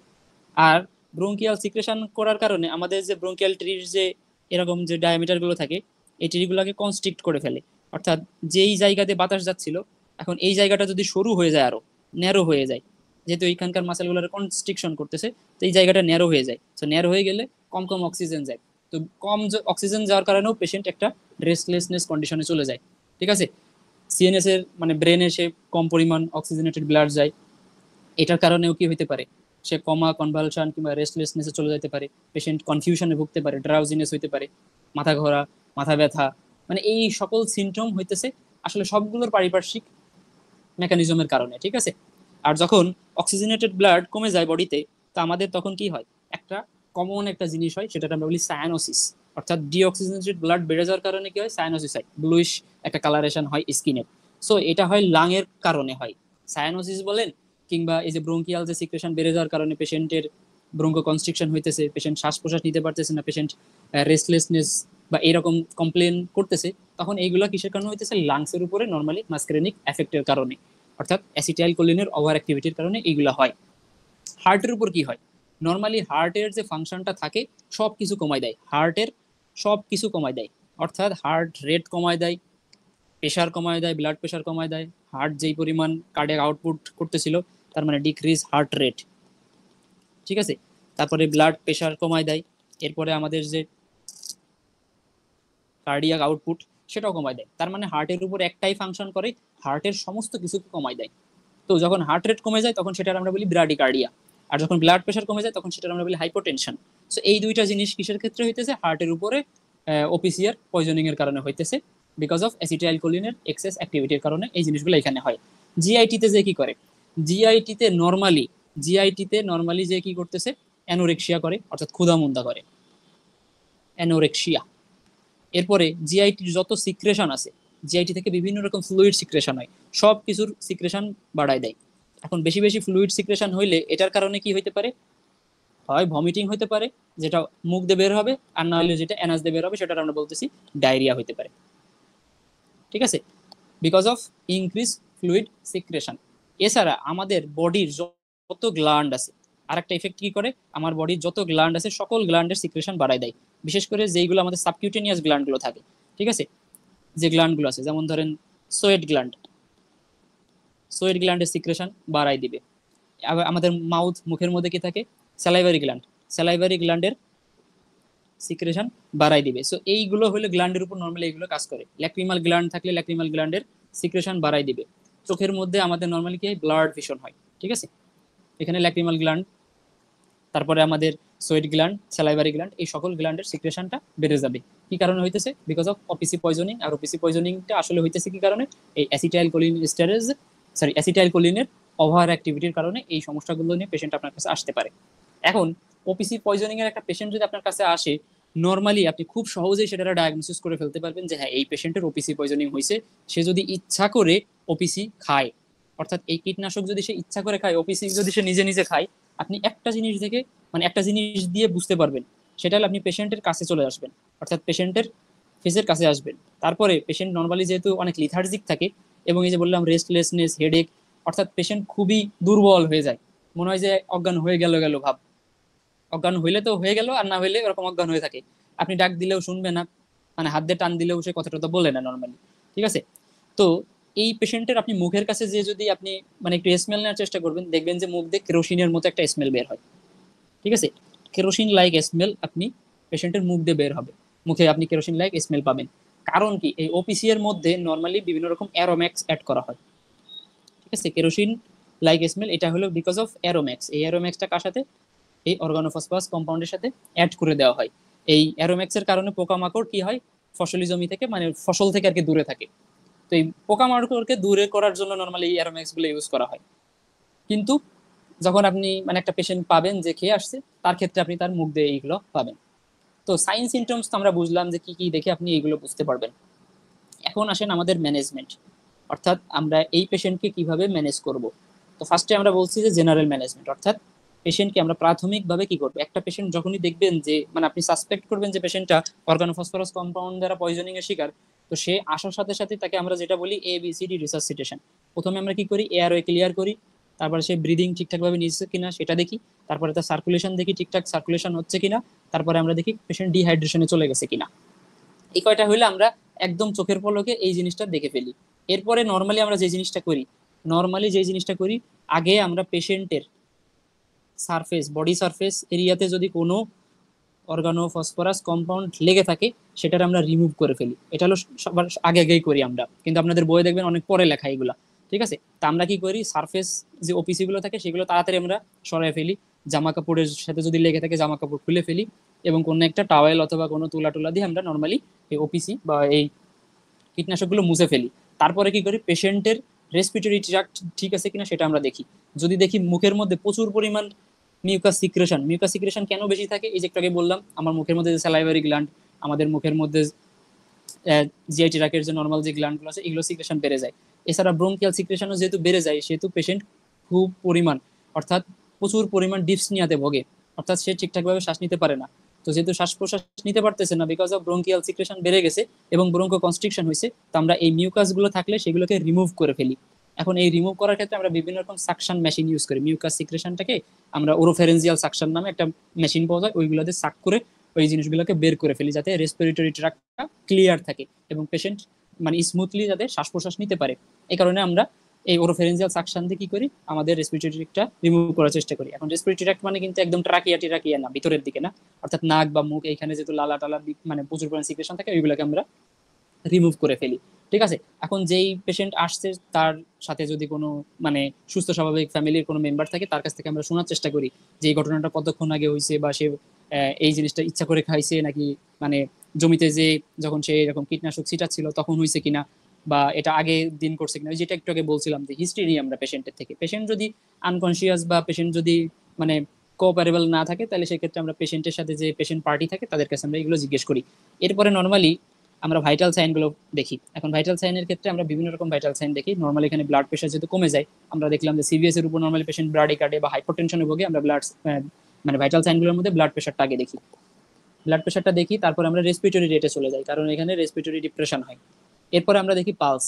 আর ব্রোঙ্কিয়াল সিক্রেশন করার কারণে আমাদের যে ব্রোঙ্কিয়াল ট্রির যে এরকম যে ডায়ামিটার গুলো থাকে, এই ট্রিগুলোকে কনস্ট্রিক্ট করে ফেলে। অর্থাৎ যেই জায়গাতে বাতাস যাচ্ছিল, এখন এই জায়গাটা যদি সরু হয়ে যায়, আরো ন্যারো হয়ে যায়, যেহেতু এইখানকার মাসেলগুলোর কনস্ট্রিকশন করতেছে, তো এই জায়গাটা ন্যারো হয়ে যায়। তো ন্যারো হয়ে গেলে কম কম অক্সিজেন যায়, তো কম অক্সিজেন যাওয়ার কারণেও পেশেন্ট একটা রেস্টলেসনেস কন্ডিশনে চলে যায়। ঠিক আছে, সিএনএস এর মানে ব্রেনে সে কম পরিমাণ অক্সিজেনেটেড ব্লাড যায়, এটার কারণেও কি হতে পারে, সে কমা, কনভালশন কিংবা রেস্টলেসনেসে চলে যেতে পারে, পেশেন্ট কনফিউশনে ভুগতে পারে, ড্রাউজিনেস হইতে পারে, মাথা ঘোরা, মাথা ব্যথা, মানে এই সকল সিমটম হইতেছে আসলে সবগুলোর পারিপার্শ্বিক মেকানিজমের কারণে। ঠিক আছে, আর যখন অক্সিজেনেটেড ব্লাড কমে যায় বডিতে, তো আমাদের তখন কি হয়, একটা কমন একটা জিনিস হয়, সেটা আমরা বলি সায়ানোসিস। অর্থাৎ ডিঅক্সিজেনেটেড ব্লাড বেড়ে যাওয়ার কারণে কি হয়, সায়ানোসিস হয়, ব্লুইশ একটা কালারেশন হয় স্কিনের। সো এটা হয় লাং এর কারণে হয়, সায়ানোসিস বলেন, কিংবা এই যে ব্রোঙ্কিয়াল যে সিক্রেশন বেড়ে যাওয়ার কারণে পেশেন্টের ব্রোঙ্কো কনস্ট্রিকশন হইতেছে, পেশেন্ট শ্বাস প্রশ্বাস নিতে পারতেছে না, পেশেন্ট রেস্টলেসনেস বা এরকম কমপ্লেন করতেছে, তখন এইগুলা কিসের কারণে হইতেছে, লাংসের উপরে নর্মালি মাসক্রেনিক এফেক্টের কারণে, অর্থাৎ অ্যাসিটাইল কোলিনের ওভার অ্যাক্টিভিটির কারণে এইগুলা হয়। হার্টের উপর কি হয়, নর্মালি হার্টের যে ফাংশনটা থাকে সব কিছু কমায় দেয়, হার্টের সব কিছু কমায় দেয়, অর্থাৎ হার্ট রেট কমায় দেয়, প্রেশার কমায় দেয়, ব্লাড প্রেশার কমায় দেয়, হার্ট যেই পরিমাণ কার্ডিয়াক আউটপুট করতেছিল তার মানে ডিক্রিজ হার্ট রেট। ঠিক আছে, তারপরে ব্লাড প্রেশার কমায় দেয়, এরপরে আমাদের যে কার্ডিয়াক আউটপুট সেটাও কমায় দেয়, তার মানে হার্টের উপর একটাই ফাংশন করে, হার্টের সমস্ত কিছুকে কমায় দেয়। তো যখন হার্ট রেট কমে যায় তখন সেটা আমরা বলি ব্রাডিকার্ডিয়া, আর যখন ব্লাড প্রেশার কমে যায় তখন সেটা আমরা বলি হাইপোটেনশন। সো এই দুইটা জিনিস কিসের ক্ষেত্রে হইতেছে, হার্টের উপরে ওপিসি এর পয়জনিং এর কারণে হইতেছে, বিকজ অফ অ্যাসিটাইল কোলিনের এক্সেস অ্যাক্টিভিটির কারণে এই জিনিসগুলো এখানে হয়। জিআইটিতে যে কি করে, জিআইটিতে নর্মালি জিআইটিতে যে কি করতেছে, অ্যানোরেক্সিয়া করে, অর্থাৎ ক্ষুধামন্দা করে, অ্যানোরেক্সিয়া। এরপরে জিআইটির যত সিক্রেশন আছে, জিআইটি থেকে বিভিন্ন রকম ফ্লুইড সিক্রেশন হয়, সব কিছুর সিক্রেশন বাড়ায় দেয়। এখন বেশি বেশি ফ্লুইড সিক্রেশন হইলে এটার কারণে কি হইতে পারে, হয় ভমিটিং হইতে পারে, যেটা মুখ দিয়ে বের হবে, আর না হলে যেটা অ্যানাস দিয়ে বের হবে সেটা আমরা বলতেছি ডায়রিয়া হইতে পারে। ঠিক আছে, because of increase fluid secretion. এছাড়া আমাদের বডির যত গ্ল্যান্ড আছে, আরেকটা ইফেক্ট কি করে, আমার বডির যত গ্ল্যান্ড আছে সকল গ্ল্যান্ডের সিক্রেশন বাড়ায় দেয়, বিশেষ করে যেইগুলো আমাদের সাবকিউটেনিয়াস গ্ল্যান্ডগুলো থাকে। ঠিক আছে, যে গ্ল্যান্ডগুলো আছে, যেমন ধরেন সোয়েট গ্ল্যান্ডের সিক্রেশন বাড়াই দিবে। আবার আমাদের মুখের মধ্যে কি থাকে, স্যালাইভারি গ্ল্যান্ডের সিক্রেশন বাড়াই দিবে। সো এইগুলো হলে গ্ল্যান্ডের উপর নর্মালি এইগুলো কাজ করে। ল্যাক্রিমাল গ্ল্যান্ড থাকলে ল্যাক্রিমাল গ্ল্যান্ডের সিক্রেশন বাড়াই দিবে। চোখের মধ্যে আমাদের নর্মালি কি হয়, ব্লাড ভিশন হয়। ঠিক আছে, এখানে ল্যাক্রিমাল গ্ল্যান্ড, তারপরে আমাদের সোয়েট গ্ল্যান্ড, স্যালাইভারি গ্ল্যান্ড, এই সকল গ্ল্যান্ডের সিক্রেশনটা বেড়ে যাবে। কি কারণে হইতেছে, বিকজ অফ ওপিসি পয়জনিং। আর ওপিসি পয়জনিংটা আসলে হইতেছে কি কারণে, এই অ্যাসিটাইল কোলিনের ওভার অ্যাক্টিভিটির কারণে এই সমস্যাগুলো নিয়ে পেশেন্ট আপনার কাছে আসতে পারে। এখন ওপিসি পয়জনিং এর একটা পেশেন্ট যদি আপনার কাছে আসে, নর্মালি আপনি খুব সহজেই সেটা ডায়াগনোসিস করে ফেলতে পারবেন যে হ্যাঁ এই পেশেন্টের ওপিসি পয়জনিং হয়েছে। সে যদি ইচ্ছা করে ওপিসি খায়, অর্থাৎ এই কীটনাশক যদি সে ইচ্ছা করে খায়, ওপিসি যদি সে নিজে নিজে খায়, আপনি একটা জিনিস থেকে মানে একটা জিনিস দিয়ে বুঝতে পারবেন, সেটা হলে আপনি পেশেন্টের কাছে চলে আসবেন, অর্থাৎ পেশেন্টের ফেসের কাছে আসবেন। তারপরে পেশেন্ট নর্মালি যেহেতু অনেক লিথার্জিক থাকে, এবং এই যে বললাম রেস্টলেসনেস, হেডেক, অর্থাৎ পেশেন্ট খুবই দুর্বল হয়ে যায়, মনে হয় যে অজ্ঞান হয়ে গেল গেল ভাব। অজ্ঞান হইলে তো হয়ে গেল, আর না হইলে ওরকম অজ্ঞান হয়ে থাকে। আপনি ডাক দিলেও শুনবে না, মানে হাত দিয়ে টান দিলেও সে কথাটা তো বলে না নর্মালি। ঠিক আছে? তো এই পেশেন্টের আপনি মুখের কাছে যে যদি আপনি মানে একটু স্মেল নেওয়ার চেষ্টা করবেন, দেখবেন যে মুখ দিয়ে কেরোসিনের মতো একটা স্মেল বের হয়। ঠিক আছে? কেরোসিন লাইক স্মেল আপনি পেশেন্টের মুখ দিয়ে বের হবে, মুখে আপনি কেরোসিন লাইক স্মেল পাবেন। কারণ কি, এই ওপিসি এর মধ্যে নর্মালি বিভিন্ন রকম অ্যারোম্যাক্স অ্যাড করা হয়। ঠিক আছে? কেরোসিন লাইক স্মেল এটা হলো বিকজ অফ অ্যারোম্যাক্স। এই অ্যারোম্যাক্সটা কার সাথে, এই অর্গানোফসফরাস কম্পাউন্ডের সাথে অ্যাড করে দেওয়া হয়। এই অ্যারোম্যাক্সের কারণে পোকামাকড় কি হয়, ফসলি জমি থেকে মানে ফসল থেকে আর কি দূরে থাকে। তো এই পোকামাকড়কে দূরে করার জন্য নর্মালি এই অ্যারোম্যাক্স গুলো ইউজ করা হয়। কিন্তু যখন আপনি মানে একটা পেশেন্ট পাবেন যে খেয়ে আসছে, তার ক্ষেত্রে আপনি তার মুখ দিয়ে এইগুলো পাবেন। তো সাইন সিমটমস তো আমরা বুঝলাম যে কি কি দেখে আপনি এইগুলো বুঝতে পারবেন। এখন আসেন আমাদের ম্যানেজমেন্ট, অর্থাৎ আমরা এই পেশেন্টকে কিভাবে ম্যানেজ করব। তো ফার্স্টে আমরা বলছি যে জেনারেল ম্যানেজমেন্ট, অর্থাৎ পেশেন্টকে আমরা প্রাথমিকভাবে কি করবো, একটা পেশেন্ট যখনই দেখবেন যে মানে আপনি সাসপেক্ট করবেন যে পেশেন্টটা অর্গানোফসফরাস কম্পাউন্ড দ্বারা পয়জনিং এর শিকার, তো সে আসার সাথে সাথে তাকে আমরা যেটা বলি ABCD রিসাসিটেশন। প্রথমে আমরা কি করি, এয়ারওয়ে ক্লিয়ার করি, তারপরে সে ব্রিদিং ঠিকঠাক ভাবে নিচ্ছে কিনা সেটা দেখি, তারপরে তার সার্কুলেশন দেখি ঠিকঠাক সার্কুলেশন হচ্ছে কিনা, তারপরে আমরা দেখি পেশেন্ট ডিহাইড্রেশনে চলে গেছে কিনা। এই কয়টা হইলে আমরা একদম চোখের পলকে এই জিনিসটা দেখে ফেলি। এরপরে নর্মালি যে জিনিসটা করি, আগে আমরা পেশেন্টের সারফেস, বডি সারফেস এরিয়াতে যদি কোনো অর্গানো ফসফরাস কম্পাউন্ড লেগে থাকে, সেটার আমরা রিমুভ করে ফেলি। এটা হলো সবার আগে আগেই করি আমরা, কিন্তু আপনাদের বইয়ে দেখবেন অনেক পরে লেখা এগুলা। ঠিক আছে? তা আমরা কি করি, সারফেস যে ওপিসি গুলো থাকে সেগুলো তাড়াতাড়ি আমরা সরাই ফেলি, জামা কাপড়ের সাথে যদি লেগে থাকে জামা কাপড় খুলে ফেলি, এবং কোনো একটা টাওয়েল অথবা কোনো তুলা টুলা দিয়ে আমরা নর্মালি এই ওপিসি বা এই কীটনাশকগুলো মুছে ফেলি। তারপরে কি করি, পেশেন্টের রেসপিরেটরি ট্র্যাক্ট ঠিক আছে কিনা সেটা আমরা দেখি। যদি দেখি মুখের মধ্যে প্রচুর পরিমাণ মিউকাস সিক্রেশন কেন বেশি থাকে, এই যে একটু আগে বললাম, আমার মুখের মধ্যে যে স্যালাইভারি গ্ল্যান্ড, আমাদের মুখের মধ্যে জিআই ট্র্যাকের যে নর্মাল যে গ্ল্যান্ডগুলো আছে, এগুলো সিক্রেশন বেড়ে যায়। এছাড়া ব্রোঙ্কিয়াল সিক্রেশনও যেহেতু বেড়ে যায়, সেহেতু পেশেন্ট খুব পরিমাণ, অর্থাৎ প্রচুর পরিমাণ ডিপসনিয়াতে ভোগে, অর্থাৎ সে ঠিকঠাকভাবে শ্বাস নিতে পারে না। তো যেহেতু শ্বাস প্রশ্বাস নিতে পারতেছে না বিকজ অফ ব্রোঙ্কিয়াল সিক্রেশন বেড়ে গেছে এবং ব্রোঙ্কো কনস্ট্রিকশন হয়েছে, তো আমরা এই মিউকাস গুলো থাকলে সেগুলোকে রিমুভ করে ফেলি। এখন এই রিমুভ করার ক্ষেত্রে আমরা বিভিন্ন রকম সাকশন মেশিন ইউজ করি। মিউকাস সিক্রেশনটাকে আমরা ওরোফেরেনজিয়াল সাকশন নামে একটা মেশিন পাওয়া যায়, ওইগুলোতে সাক করে ওই জিনিসগুলোকে বের করে ফেলি, যাতে রেসপিরেটরি ট্র্যাক্টটা ক্লিয়ার থাকে এবং পেশেন্ট মানে স্মুথলি যাতে শ্বাস প্রশ্বাস নিতে পারে। এই কারণে আমরা এই ওরোফেরেনজিয়াল সাকশন দিয়ে কি করি, আমাদের রেসপিরেটরি ট্র্যাক্টটা রিমুভ করার চেষ্টা করি। এখন রেসপিরেটরি ট্র্যাক্ট মানে কিন্তু একদম ট্রাকিয়া না, ভিতরের দিকে না, অর্থাৎ নাক বা মুখ এইখানে যেহেতু লালা টালা মানে প্রচুর পরিমাণ সিক্রেশন থাকে, ওইগুলোকে আমরা রিমুভ করে ফেলি। ঠিক আছে? এখন যেই পেশেন্ট আসছে তার সাথে যদি কোনো মানে সুস্থ স্বাভাবিক ফ্যামিলির কোনো মেম্বার থাকে, তার কাছ থেকে আমরা শোনার চেষ্টা করি যে এই ঘটনাটা কতক্ষণ আগে হয়েছে, বা সে এই জিনিসটা ইচ্ছা করে খাইছে নাকি, মানে জমিতে যে যখন সে এরকম কীটনাশক ছিটাচ্ছিল তখন হয়েছে কিনা, বা এটা আগে দিন করছে কিনা। যেটা একটু আগে বলছিলাম যে হিস্ট্রি নিই আমরা পেশেন্টের থেকে। পেশেন্ট যদি আনকনসিয়াস বা পেশেন্ট যদি মানে কোঅপারেবল না থাকে, তাহলে সেক্ষেত্রে আমরা পেশেন্টের সাথে যে পেশেন্ট পার্টি থাকে তাদের কাছে আমরা এগুলো জিজ্ঞেস করি। এরপরে নর্মালি আমরা ভাইটাল সাইন গুলো দেখি। এখন ভাইটাল সাইনের ক্ষেত্রে আমরা বিভিন্ন রকম ভাইটাল সাইন দেখি। নর্মালি এখানে ব্লাড প্রেশার যেহেতু কমে যায়, আমরা দেখলাম যে সিভিএস এর উপর নর্মালি পেশেন্ট ব্রাডিকার্ডে বা হাইপারটেনশনে ভোগে, আমরা ব্লাড মানে ভাইটাল সাইনগুলোর মধ্যে ব্লাড প্রেশারটা আগে দেখি। ব্লাড প্রেশারটা দেখি, তারপর আমরা রেসপিরেটরি রেটে চলে যাই, কারণ এখানে রেসপিরেটরি ডিপ্রেশন হয়। এরপরে আমরা দেখি পালস।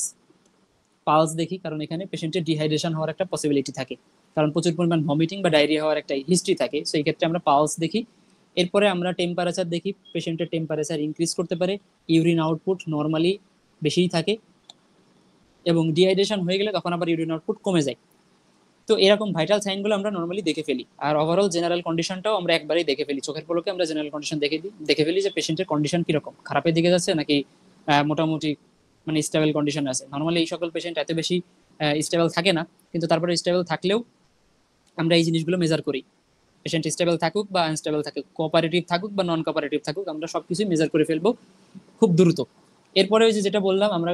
পালস দেখি কারণ এখানে পেশেন্টের ডিহাইড্রেশন হওয়ার একটা পসিবিলিটি থাকে, কারণ প্রচুর পরিমাণ ভমিটিং বা ডায়রিয়া হওয়ার একটা হিস্ট্রি থাকে। সো এই ক্ষেত্রে আমরা পালস দেখি। এরপরে আমরা টেম্পারেচার দেখি, পেশেন্টের টেম্পারেচার ইনক্রিজ করতে পারে, ইউরিন আউটপুট নর্মালি বেশিই থাকে, এবং ডিহাইড্রেশন হয়ে গেলে তখন আবার ইউরিন আউটপুট কমে যায়। তো এরকম ভাইটাল সাইনগুলো আমরা নর্মালি দেখে ফেলি। আর ওভারঅল জেনারেল কন্ডিশনটাও আমরা একবারেই দেখে ফেলি, চোখের পলকে আমরা জেনারেল কন্ডিশন দেখে ফেলি যে পেশেন্টের কন্ডিশন কিরকম, খারাপের দিকে যাচ্ছে নাকি মোটামুটি মানে স্টেবল কন্ডিশন আছে। নর্মালি এই সকল পেশেন্ট এত বেশি স্টেবল থাকে না, কিন্তু তারপরে স্টেবল থাকলেও আমরা এই জিনিসগুলো মেজার করি। পেশেন্ট স্টেবল থাকুক বা আনস্টেবল থাকুক, কোঅপারেটিভ থাকুক বা নন কোঅপারেটিভ থাকুক, আমরা সবকিছু মেজার করে ফেলবো খুব দ্রুত। এরপরে ওই যে যেটা বললাম, আমরা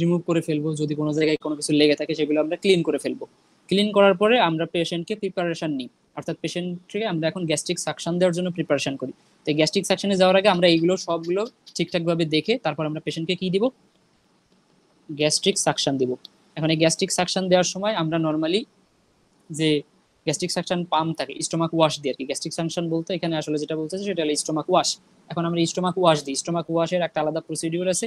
রিমুভ করে ফেলবো, যদি কোনো জায়গায় কোনো কিছু লেগে থাকে সেগুলো আমরা ক্লিন করে ফেলবো। ক্লিন করার পরে আমরা পেশেন্টকে প্রিপারেশন নিই, অর্থাৎ পেশেন্টকে আমরা এখন গ্যাস্ট্রিক সাকশন দেওয়ার জন্য প্রিপারেশন করি। তো গ্যাস্ট্রিক সাকশনে যাওয়ার আগে আমরা এইগুলো সবগুলো ঠিকঠাকভাবে দেখে তারপর আমরা পেশেন্টকে কি দিব, গ্যাস্ট্রিক সাকশন দিব। এখন এই গ্যাস্ট্রিক সাকশন দেওয়ার সময় আমরা নর্মালি যে গ্যাস্ট্রিক সাকশন পাম্প থাকে স্টোমাক ওয়াশ দিয়ে আর কি, গ্যাস্ট্রিক সাকশন বলতে এখানে আসলে যেটা বলতেছে সেটা হলো স্টোমাক ওয়াশ। এখন আমরা স্টোমাক ওয়াশ দিই। স্টোমাক ওয়াশের একটা আলাদা প্রসিডিউর আছে,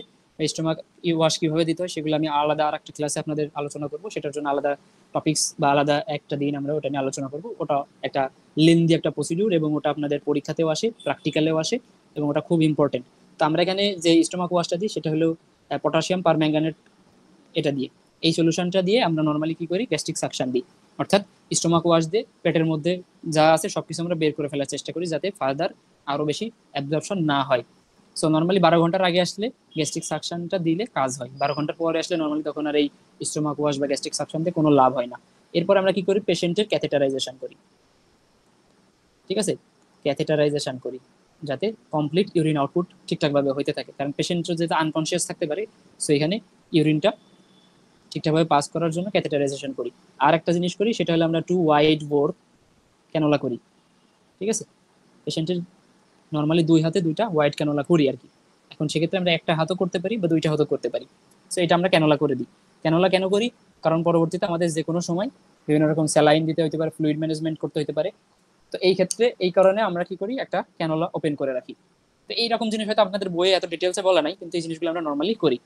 স্টোমাক ওয়াশ কিভাবে দিতে হয় সেগুলো আমি আলাদা আর একটা ক্লাসে আপনাদের আলোচনা করব, সেটার জন্য আলাদা টপিকস বা আলাদা একটা দিন আমরা ওটা নিয়ে আলোচনা করব। ওটা একটা লেন্দি একটা প্রসিডিউর এবং ওটা আপনাদের পরীক্ষাতেও আসে, প্র্যাকটিক্যালেও আসে এবং ওটা খুব ইম্পর্টেন্ট। তো আমরা এখানে যে স্টোমাক ওয়াশটা দিই সেটা হলো পটাশিয়াম পারম্যাঙ্গানেট, এটা দিয়ে এই সলিউশনটা দিয়ে আমরা নর্মালি কি করি, গ্যাস্ট্রিক সাকশন দিই, অর্থাৎ স্টোমাক ওয়াশ দিয়ে পেটের মধ্যে যা আছে সবকিছু আমরা বের করে ফেলার চেষ্টা করি যাতে ফার্দার আরো বেশি অ্যাবজর্পশন না হয়। সো নর্মালি 12 ঘন্টার আগে আসলে গ্যাস্ট্রিক সাকশনটা দিলে কাজ হয়, 12 ঘন্টার পরে আসলে নর্মালি তখন আর এই স্টোমাক ওয়াশ বা গ্যাস্ট্রিক সাকশন দিয়ে কোনো লাভ হয় না। এরপর আমরা কি করি, পেশেন্টের ক্যাথেটারাইজেশন করি, ঠিক আছে, ক্যাথেটারাইজেশন করি যাতে কমপ্লিট ইউরিন আউটপুট ঠিকঠাকভাবে হইতে থাকে, কারণ পেশেন্ট যেহেতু আনকনসিয়াস থাকতে পারে, সো এখানে ইউরিনটা ঠিকঠাকভাবে পাস করার জন্য ক্যাথেটারাইজেশন করি। আর একটা জিনিস করি সেটা হলো আমরা 2 ওয়াইড বোর ক্যানোলা করি, ঠিক আছে, পেশেন্টের নর্মালি 2 হাতে 2টা ওয়াইড ক্যানোলা করি আর কি। এখন সেক্ষেত্রে আমরা একটা হাতও করতে পারি বা 2টা হাতও করতে পারি। সো এটা আমরা ক্যানোলা করে দিই। ক্যানোলা কেন করি, কারণ পরবর্তীতে আমাদের যে কোনো সময় বিভিন্ন রকম স্যালাইন দিতে হতে পারে, ফ্লুইড ম্যানেজমেন্ট করতে হতে পারে। তো এই ক্ষেত্রে এই কারণে আমরা কি করি, একটা ক্যানোলা ওপেন করে রাখি। তো এইরকম জিনিস হয়তো আপনাদের বইয়ে এত ডিটেলসে বলা নাই, কিন্তু এই জিনিসগুলো আমরা নর্মালি করি।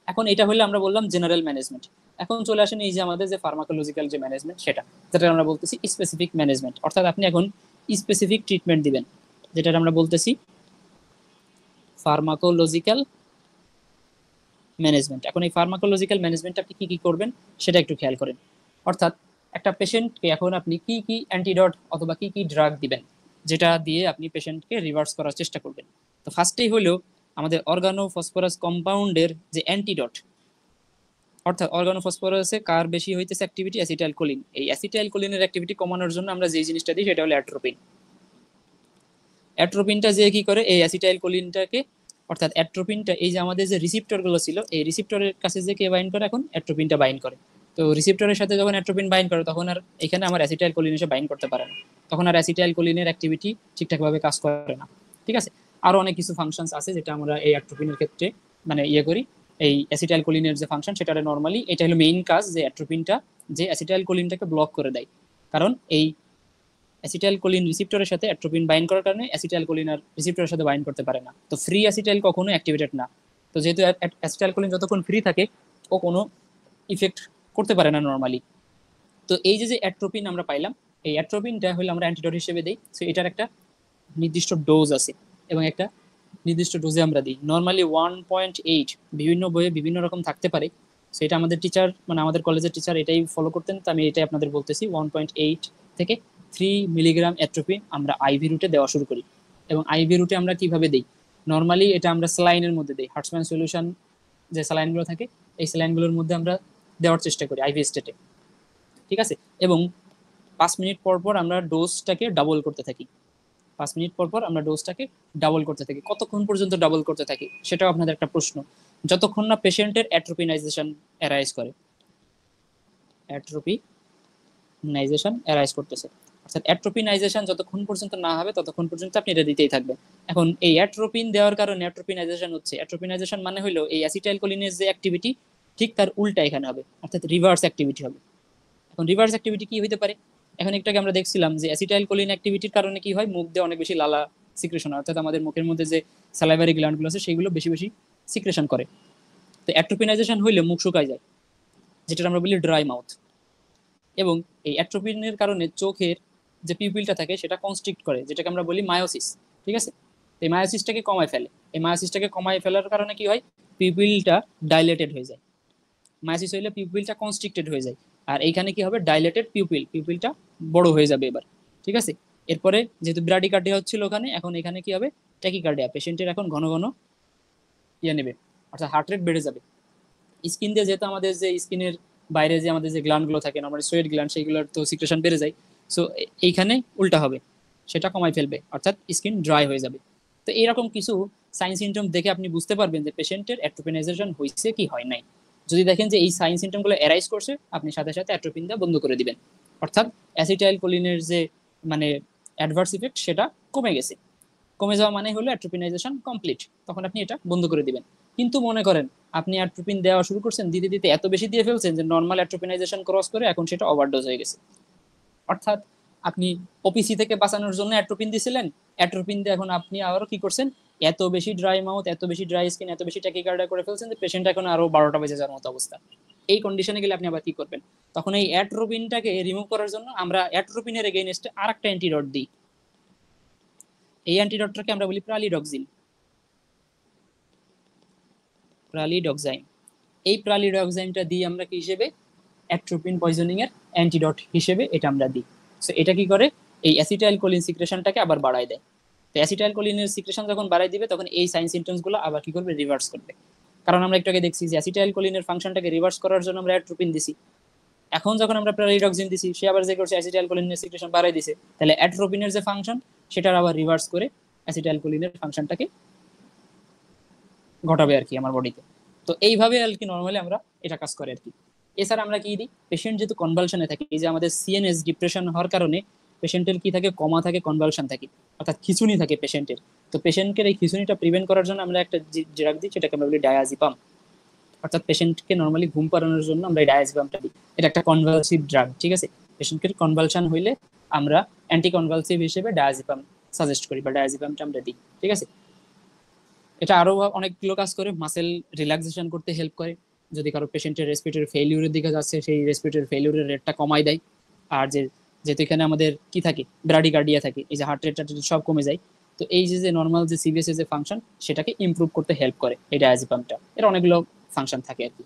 এখন এটা হলে আমরা বললাম জেনারেল ম্যানেজমেন্ট। এখন চলে আসেন এই যে আমাদের যে ফার্মাকোলজিক্যাল যে ম্যানেজমেন্ট, সেটা যেটা আমরা বলতেছি স্পেসিফিক ম্যানেজমেন্ট, অর্থাৎ আপনি এখন স্পেসিফিক ট্রিটমেন্ট দিবেন, যেটা আমরা বলতেছি ফার্মাকোলজিক্যাল ম্যানেজমেন্ট। এখন এই ফার্মাকোলজিক্যাল ম্যানেজমেন্ট আপনি কি কি করবেন সেটা একটু খেয়াল করেন। অর্থাৎ একটা পেশেন্টকে এখন আপনি কি কি অ্যান্টিডট অথবা কি কি ড্রাগ দিবেন, যেটা দিয়ে আপনি পেশেন্টকে রিভার্স করার চেষ্টা করবেন। তো ফার্স্টেই হলো আমাদের অর্গানোফসফরাস কম্পাউন্ডের যে অ্যান্টিডট, অর্থাৎ অর্গানোফসফরাসে কার বেশি হইতেছে অ্যাক্টিভিটি, অ্যাসিটাইলকোলিন। এই অ্যাসিটাইলকোলিনের অ্যাক্টিভিটি কমানোর জন্য আমরা যে জিনিসটা দিই সেটা হলো অ্যাট্রোপিন। অ্যাট্রোপিনটা যে কি করে, এই অ্যাসিটাইলকোলিনটাকে, অর্থাৎ অ্যাট্রোপিনটা এই যে আমাদের যে রিসিপ্টর গুলো ছিল, এই রিসিপ্টরের কাছে যে কে বাইন্ড করে, এখন অ্যাট্রোপিনটা বাইন্ড করে। তো রিসিপ্টরের সাথে যখন অ্যাট্রোপিন বাইন্ড করে তখন আর এখানে আমার অ্যাসিটাইলকোলিন এসে বাইন্ড করতে পারে না, তখন আর অ্যাসিটাইলকোলিনের অ্যাক্টিভিটি ঠিকঠাকভাবে কাজ করে না, ঠিক আছে। আরো অনেক কিছু ফাংশনস আছে যেটা আমরা এই অ্যাট্রোপিনের ক্ষেত্রে মানে করি। এই অ্যাসিটাইলকোলিনের যে ফাংশন সেটা নর্মালি এটা হলো মেইন কাজ, যে অ্যাট্রোপিনটা যে অ্যাসিটাইলকোলিনটাকে ব্লক করে দেয়। কারণ এই অ্যাসিটাইলকোলিন রিসিপ্টরের সাথে অ্যাট্রোপিন বাইন্ড করার কারণে অ্যাসিটাইলকোলিন আর রিসিপ্টরের সাথে বাইন্ড করতে পারে না। তো ফ্রি অ্যাসিটাইল কখনো অ্যাক্টিভেটেড না। তো যেহেতু অ্যাসিটাইলকোলিন যতক্ষণ ফ্রি থাকে ও কোনো ইফেক্ট করতে পারে না নর্মালি। তো এই যে যে অ্যাট্রোপিন আমরা পাইলাম, এই অ্যাট্রোপিনটা হলো আমরা অ্যান্টিডট হিসেবে দিই। সো এটার একটা নির্দিষ্ট ডোজ আছে এবং একটা নির্দিষ্ট ডোজে আমরা দিই। নর্মালি 1.8, বিভিন্ন বইয়ে বিভিন্ন রকম থাকতে পারে। সেটা আমাদের টিচার মানে আমাদের কলেজের টিচার এটাই ফলো করতেন, তো আমি এটাই আপনাদের বলতেছি। 1.8 থেকে 3 মিলিগ্রাম অ্যাট্রোপিন আমরা আইভি রুটে দেওয়া শুরু করি। এবং আইভি রুটে আমরা কিভাবে দিই, নর্মালি এটা আমরা স্যালাইনের মধ্যে দিই। হার্টসম্যান সলিউশন যে স্যালাইনগুলো থাকে এই স্যালাইনগুলোর মধ্যে আমরা দেওয়ার চেষ্টা করি আইভি স্টেটে, ঠিক আছে। এবং 5 মিনিট পর পর আমরা ডোজটাকে ডাবল করতে থাকি। 5 মিনিট পর পর আমরা ডোজটাকে ডাবল করতে থাকি। কতক্ষণ পর্যন্ত ডাবল করতে থাকি সেটাও আপনাদের একটা প্রশ্ন। যতক্ষণ না পেশেন্টের অ্যাট্রোপিনাইজেশন অ্যারাইজ করে, অ্যাট্রোপিনাইজেশন অ্যারাইজ করতেছে, অর্থাৎ অ্যাট্রোপিনাইজেশন যতক্ষণ পর্যন্ত না হবে ততক্ষণ পর্যন্ত আপনি এটা দিতেই থাকবেন। এখন এই অ্যাট্রোপিন দেওয়ার কারণে অ্যাট্রোপিনাইজেশন হচ্ছে, অ্যাট্রোপিনাইজেশন মানে হলো এই অ্যাসিটাইলকোলিনের যে অ্যাক্টিভিটি ঠিক তার উল্টা এখানে হবে, অর্থাৎ রিভার্স অ্যাক্টিভিটি হবে। এখন রিভার্স অ্যাক্টিভিটি কি হইতে পারে, এখন একটাকে আমরা দেখছিলাম যে অ্যাসিটাইলকোলিন অ্যাক্টিভিটির কারণে কি হয়, মুখ দিয়ে অনেক বেশি লালা সিক্রেশন, অর্থাৎ আমাদের মুখের মধ্যে যে স্যালাইভারি গ্ল্যান্ডগুলো আছে সেগুলো বেশি বেশি সিক্রেশন করে। তো অ্যাট্রোপিনাইজেশন হইলে মুখ শুকায় যায়, যেটা আমরা বলি ড্রাই মাউথ। এবং এই অ্যাট্রোপিনের কারণে চোখের যে পিউপিলটা থাকে সেটা কনস্ট্রিক্ট করে, যেটাকে আমরা বলি মায়োসিস, ঠিক আছে। এই মায়োসিসটাকে কমায় ফেলে। এই মায়োসিসটাকে কমায় ফেলার কারণে কি হয়, পিউপিলটা ডাইলেটেড হয়ে যায়। মায়োসিস হইলে পিউপিলটা কনস্ট্রিক্টেড হয়ে যায়। আর এইখানে কি হবে, ডাইলেটেড পিউপিল, পিউপিলটা বড় হয়ে যাবে এবার, ঠিক আছে। এরপরে যেহেতু ব্র্যাডিকার্ডিয়া হচ্ছিল ওখানে, এখন এখানে কি হবে, ট্যাকিকার্ডিয়া, পেশেন্টের এখন ঘন ঘন নেবে, অর্থাৎ হার্ট রেট বেড়ে যাবে। স্কিন দিয়ে যেহেতু আমাদের যে স্কিনের বাইরে যে আমাদের যে গ্ল্যান্ডগুলো থাকে নর্মালি সোয়েট গ্ল্যান্ড, সেইগুলোর তো সিক্রেশন বেড়ে যায়। সো এইখানে উল্টা হবে, সেটা কমাই ফেলবে, অর্থাৎ স্কিন ড্রাই হয়ে যাবে। তো এইরকম কিছু সাইন সিমটম দেখে আপনি বুঝতে পারবেন যে পেশেন্টের অ্যাট্রোপিনাইজেশন হয়েছে কি হয় নাই। যদি দেখেন যে এই সাইন সিমটমগুলো অ্যারাইজ করছে, আপনি সাথে সাথে অ্যাট্রোপিন দেওয়া বন্ধ করে দিবেন, অর্থাৎ অ্যাসিটাইলকোলিনের যে মানে অ্যাডভার্স ইফেক্ট সেটা কমে গেছে। কমে যাওয়া মানে হলো অ্যাট্রোপিনাইজেশন কমপ্লিট, তখন আপনি এটা বন্ধ করে দিবেন। কিন্তু মনে করেন আপনি অ্যাট্রোপিন দেওয়া শুরু করছেন, দিতে দিতে এত বেশি দিয়ে ফেলছেন যে নর্মাল অ্যাট্রোপিনাইজেশন ক্রস করে এখন সেটা ওভারডোজ হয়ে গেছে, অর্থাৎ আপনি ওপিসি থেকে বাঁচানোর জন্য অ্যাট্রোপিন দিয়েছিলেন, অ্যাট্রোপিন দিয়ে এখন আপনি আবারও কি করছেন, এত বেশি ড্রাই মাউথ, এত বেশি ড্রাই স্কিন, এত বেশি ট্যাকিকার্ডিয়া করে ফেলছেন যে পেশেন্ট এখন আরো 12টা বেজে যাওয়ার মতো অবস্থা। এই কন্ডিশনে গেলে আপনি আবার কি করবেন? তখন এই অ্যাট্রোপিনটাকে রিমুভ করার জন্য আমরা অ্যাট্রোপিনের এগেইনস্টে আরেকটা অ্যান্টিডট দিই। এই অ্যান্টিডটটাকে আমরা বলি প্রালিডক্সিন, প্রালিডক্সাইম। এই প্রালিডক্সাইমটা দিই আমরা কি হিসেবে? অ্যাট্রোপিন পয়জনিং এর অ্যান্টিডট হিসেবে এটা আমরা দিই। সো এটা কি করে? এই অ্যাসিটাইলকোলিন সিক্রেশনটাকে আবার বাড়ায় দেয়। তো অ্যাসিটাইলকোলিনের সিক্রেশন যখন বাড়ায় দিবে তখন এই সাইন সিমটমস গুলো আবার কি করবে? রিভার্স করবে। কারণ আমরা একটু আগে দেখছি যে অ্যাসিটাইলকোলিনের ফাংশনটাকে রিভার্স করার জন্য আমরা অ্যাট্রোপিন দিছি। এখন যখন আমরা প্রালিডক্সিন দিছি সে আবার যে করছে অ্যাসিটাইলকোলিনের সিক্রেশন বাড়ায় দিছে, তাহলে অ্যাট্রোপিনের যে ফাংশন সেটার আবার রিভার্স করে অ্যাসিটাইলকোলিনের ফাংশনটাকে ঘটাবে আর কি আমার বডিতে। তো এইভাবে আর কি নর্মালি আমরা এটা কাজ করে আর কি। এছাড়া আমরা কি দিই? পেশেন্ট যেহেতু কনভালশনে থাকে, এই যে আমাদের সিএনএস ডিপ্রেশন হওয়ার কারণে পেশেন্টের কি থাকে? কমা থাকে, কনভালশন থাকে, অর্থাৎ খিঁচুনি থাকে পেশেন্টের। তো পেশেন্টকে এই খিঁচুনিটা প্রিভেন্ট করার জন্য আমরা একটা ড্রাগ দিই, সেটাকে আমরা বলি ডায়াজিপাম। অর্থাৎ পেশেন্টকে নর্মালি ঘুম পাড়ানোর জন্য আমরা এই ডায়াজিপামটা দিই। এটা একটা কনভালসিভ ড্রাগ, ঠিক আছে? পেশেন্টকে কনভালশন হইলে আমরা অ্যান্টি কনভালসিভ হিসেবে ডায়াজিপাম সাজেস্ট করি বা ডায়াজিপামটা আমরা দিই, ঠিক আছে? এটা আরো অনেকগুলো কাজ করে। মাসেল রিল্যাক্সেশন করতে হেল্প করে। যদি কারো পেশেন্টের রেসপিরেটরি ফেলিউরের দিকে যাচ্ছে, সেই রেসপিরেটরি ফেলিউরের রেটটা কমায় দেয়। আর যেহেতু এখানে আমাদের কি থাকে? ব্রাডিকার্ডিয়া থাকে, এই যে হার্ট রেট সব কমে যায়। তো এই যে নর্মাল যে সিবিএস এর যে ফাংশন সেটাকে ইমপ্রুভ করতে হেল্প করে এই ডায়াজিপামটা। এর অনেকগুলো ফাংশন থাকে আর কি।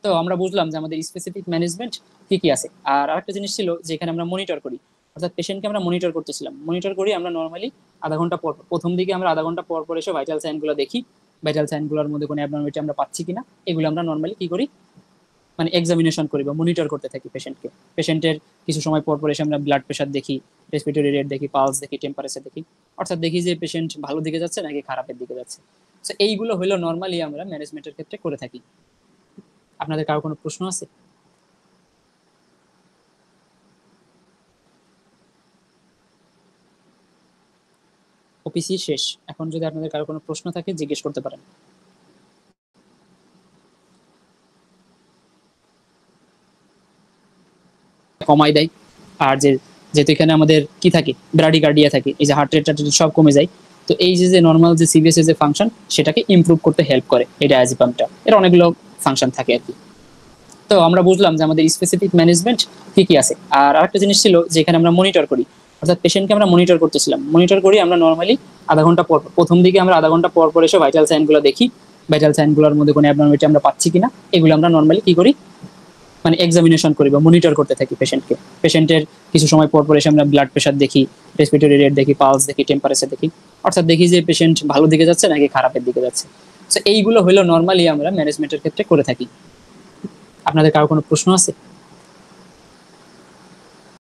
তো আমরা বুঝলাম যে আমাদের স্পেসিফিক ম্যানেজমেন্ট কি কি আছে। আর আরেকটা জিনিস ছিল যে এখানে আমরা মনিটর করি, অর্থাৎ পেশেন্টকে আমরা মনিটর করতেছিলাম। মনিটর করি আমরা নর্মালি আধা ঘন্টা পর, প্রথম দিকে আমরা আধা ঘন্টা পর পর এসে ভাইটাল সাইনগুলো দেখি, ভাইটাল সাইনগুলোর মধ্যে কোনো অ্যাবনর্মালিটি আমরা পাচ্ছি কিনা, এগুলো আমরা নর্মালি কি করি? মানে এক্সামিনেশন করি বা মনিটর করতে থাকি পেশেন্টকে। পেশেন্টের কিছু সময় পর পর এসে আমরা ব্লাড প্রেশার দেখি, রেসপিরেটরি রেট দেখি, পালস দেখি, টেম্পারেচার দেখি, অর্থাৎ দেখি যে পেশেন্ট ভালো দিকে যাচ্ছে নাকি খারাপের দিকে যাচ্ছে। তো এইগুলো হলো নর্মালি আমরা ম্যানেজমেন্টের ক্ষেত্রে করে থাকি। আপনাদের কারো কোনো প্রশ্ন আছে? ওপিসি শেষ। এখন যদি আপনাদের কারো কোনো প্রশ্ন থাকে জিজ্ঞেস করতে পারেন। কমাই দেয়। আর যেহেতু এখানে আমাদের কি থাকে? ব্রাডিকার্ডিয়া থাকে, এই যে হার্ট রেট সব কমে যায়। তো এই যে নর্মাল যে সিবিএস এর যে ফাংশন সেটাকে ইমপ্রুভ করতে হেল্প করে এই ডায়াজিপামটা। এর অনেকগুলো ফাংশন থাকে আর কি। তো আমরা বুঝলাম যে আমাদের স্পেসিফিক ম্যানেজমেন্ট কি কি আছে। আর আরেকটা জিনিস ছিল যে এখানে আমরা মনিটর করি, অর্থাৎ পেশেন্টকে আমরা মনিটর করতেছিলাম। মনিটর করি আমরা নর্মালি আধা ঘন্টা পর, প্রথম দিকে আমরা আধা ঘন্টা পর পর এসে ভাইটাল সাইনগুলো দেখি, ভাইটাল সাইনগুলোর মধ্যে কোনো অ্যাবনর্মালিটি আমরা পাচ্ছি কিনা, এগুলো আমরা নর্মালি কি করি? মানে এক্সামিনেশন করি বা মনিটর করতে থাকি পেশেন্টকে। পেশেন্টের কিছু সময় পর পর এসে আমরা ব্লাড প্রেশার দেখি, রেসপিরেটরি রেট দেখি, পালস দেখি, টেম্পারেচার দেখি, অর্থাৎ দেখি যে পেশেন্ট ভালো দিকে যাচ্ছে নাকি খারাপের দিকে যাচ্ছে। তো এইগুলো হলো নর্মালি আমরা ম্যানেজমেন্টের ক্ষেত্রে করে থাকি। আপনাদের কারো কোনো প্রশ্ন আছে?